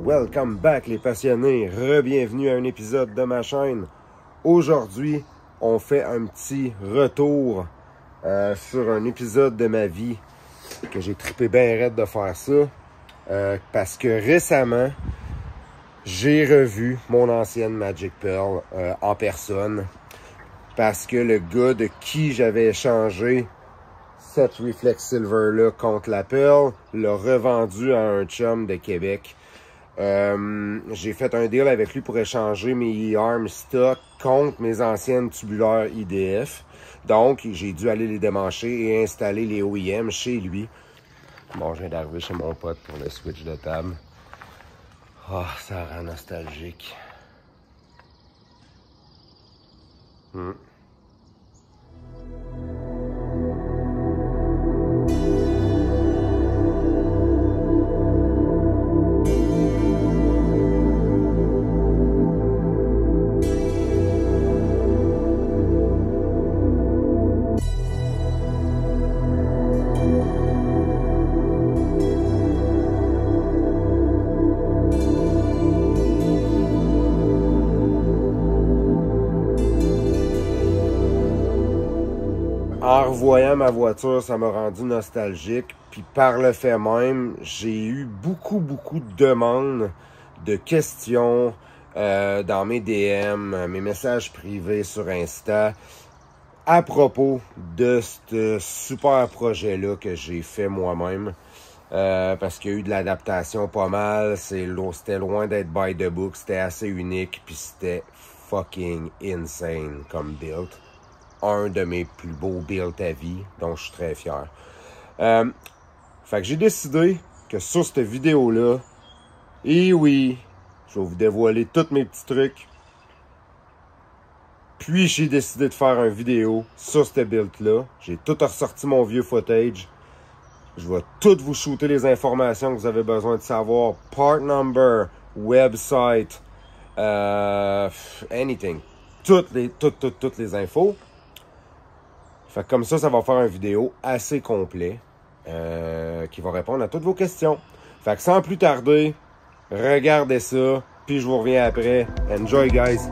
Welcome back les passionnés, re-bienvenue à un épisode de ma chaîne. Aujourd'hui, on fait un petit retour sur un épisode de ma vie que j'ai trippé bien raide de faire ça. Parce que récemment, j'ai revu mon ancienne Magic Pearl en personne. Parce que le gars de qui j'avais échangé cette Reflex Silver-là contre la Pearl l'a revendu à un chum de Québec. J'ai fait un deal avec lui pour échanger mes arms stock contre mes anciennes tubulaires IDF. Donc, j'ai dû aller les démancher et installer les OEM chez lui. Bon, je viens d'arriver chez mon pote pour le switch de table. Ah, ça rend nostalgique. En revoyant ma voiture, ça m'a rendu nostalgique. Puis par le fait même, j'ai eu beaucoup de demandes, de questions dans mes DM, mes messages privés sur Insta à propos de ce super projet-là que j'ai fait moi-même. Parce qu'il y a eu de l'adaptation pas mal. C'était loin d'être by the book. C'était assez unique. Puis c'était fucking insane comme build. Un de mes plus beaux builds à vie, dont je suis très fier. Fait que j'ai décidé que sur cette vidéo-là, et oui, je vais vous dévoiler tous mes petits trucs. Puis j'ai décidé de faire une vidéo sur cette build-là. J'ai tout ressorti mon vieux footage. Je vais tout vous shooter les informations que vous avez besoin de savoir. Part number, website, anything. Toutes les infos. Fait que comme ça va faire une vidéo assez complète qui va répondre à toutes vos questions. Fait que sans plus tarder, regardez ça, puis je vous reviens après. Enjoy, guys!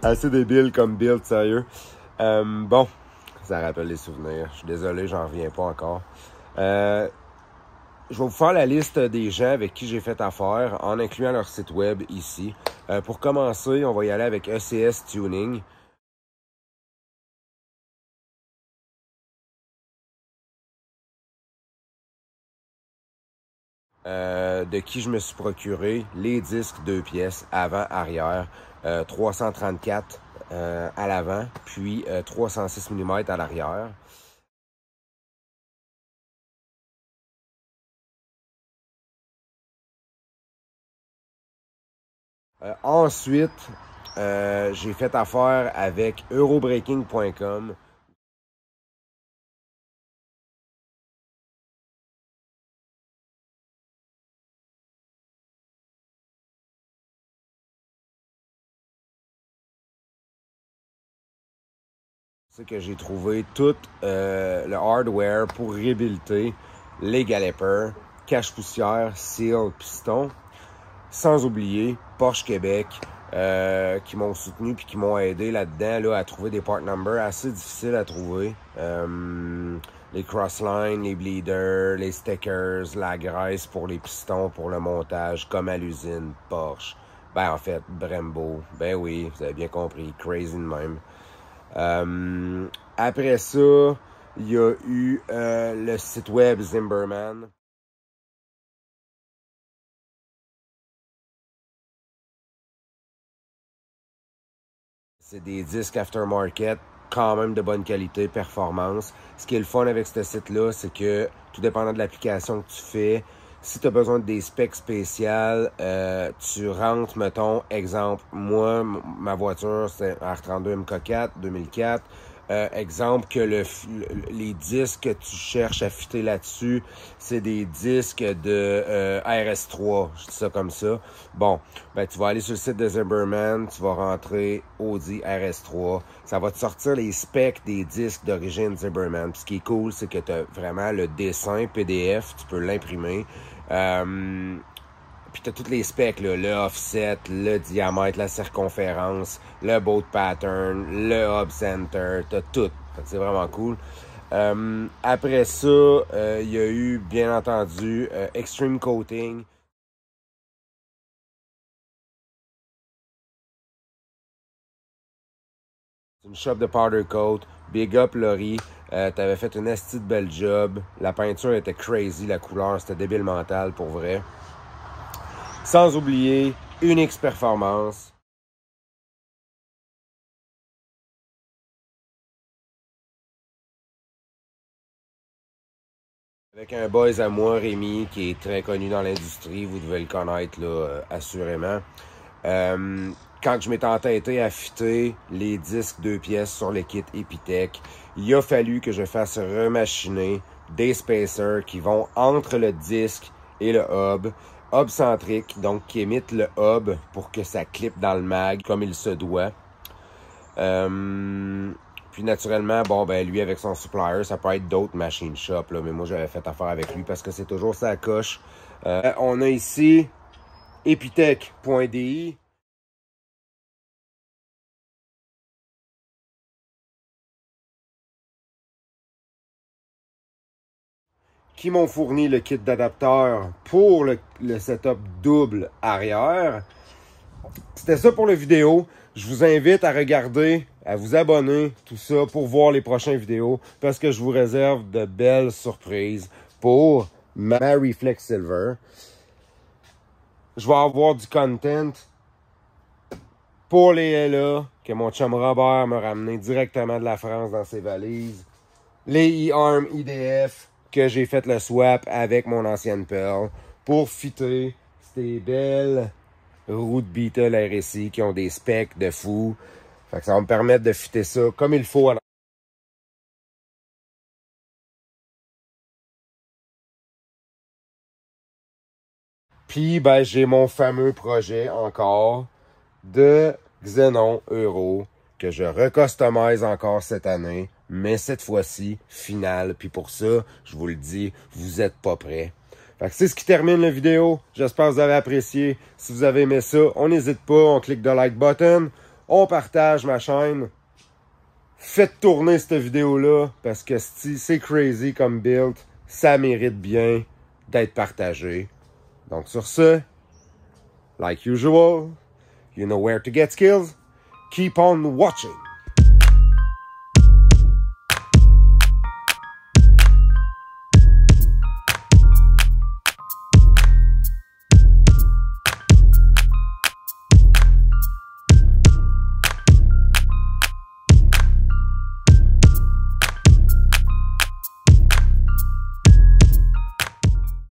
Assez débile comme build, sérieux. Bon, ça rappelle les souvenirs. Je suis désolé, j'en reviens pas encore. Je vais vous faire la liste des gens avec qui j'ai fait affaire en incluant leur site web ici. Pour commencer, on va y aller avec ECS Tuning. De qui je me suis procuré les disques 2 pièces avant-arrière, 334 à l'avant, puis 306 mm à l'arrière. Ensuite, j'ai fait affaire avec eurobreaking.com. C'est que j'ai trouvé tout le hardware pour réhabiliter les calipers, cache-poussière, seal, piston. Sans oublier Porsche Québec qui m'ont soutenu puis qui m'ont aidé là-dedans là, à trouver des part numbers assez difficiles à trouver. Les crosslines, les bleeders, les stickers, la graisse pour les pistons, pour le montage, comme à l'usine Porsche. Ben en fait, Brembo. Ben oui, vous avez bien compris, crazy de même. Après ça, il y a eu le site web Zimberman. C'est des disques aftermarket, quand même de bonne qualité, performance. Ce qui est le fun avec ce site-là, c'est que tout dépendant de l'application que tu fais, si tu as besoin de des specs spéciales, tu rentres, mettons, exemple, moi, ma voiture, c'est un R32 MK4 2004. Exemple que les disques que tu cherches à fitter là-dessus, c'est des disques de RS3, je dis ça comme ça. Bon, ben tu vas aller sur le site de Zimberman, tu vas rentrer Audi RS3, ça va te sortir les specs des disques d'origine Zimberman. Puis ce qui est cool, c'est que tu as vraiment le dessin PDF, tu peux l'imprimer. Puis t'as tous les specs, là, le offset, le diamètre, la circonférence, le bolt pattern, le hub center, t'as tout. C'est vraiment cool. Après ça, il y a eu, bien entendu, Extreme Coating. C'est une shop de powder coat. Big up Laurie. T'avais fait une esti de belle job. La peinture était crazy, la couleur, c'était débile mental pour vrai. Sans oublier Unix Performance. Avec un boys à moi, Rémi, qui est très connu dans l'industrie, vous devez le connaître là, assurément. Quand je m'étais entêté à fitter les disques 2 pièces sur le kit Epitech, il a fallu que je fasse remachiner des spacers qui vont entre le disque et le hub centrique, donc qui émettent le hub pour que ça clippe dans le mag comme il se doit. Puis naturellement, bon ben lui avec son supplier, ça peut être d'autres machine shop, là, mais moi j'avais fait affaire avec lui parce que c'est toujours sa coche. On a ici epitech.di. Qui m'ont fourni le kit d'adapteur pour le setup double arrière. C'était ça pour la vidéo. Je vous invite à regarder, à vous abonner, tout ça, pour voir les prochaines vidéos, parce que je vous réserve de belles surprises pour ma Reflex Silver. Je vais avoir du content pour les LA, que mon chum Robert m'a ramené directement de la France dans ses valises. Les E-Arm IDF, que j'ai fait le swap avec mon ancienne Pearl, pour fitter ces belles roues de Beetle RSI qui ont des specs de fou. Fait que ça va me permettre de fitter ça comme il faut. Puis ben j'ai mon fameux projet encore de Xenon Euro que je recustomise encore cette année, mais cette fois-ci finale. Puis pour ça, je vous le dis, vous êtes pas prêts. Fait que c'est ce qui termine la vidéo. J'espère que vous avez apprécié. Si vous avez aimé ça, on n'hésite pas, on clique le like button. on partage ma chaîne. Faites tourner cette vidéo-là parce que c'est crazy comme build. Ça mérite bien d'être partagé. Donc sur ce, like usual, you know where to get skills. Keep on watching.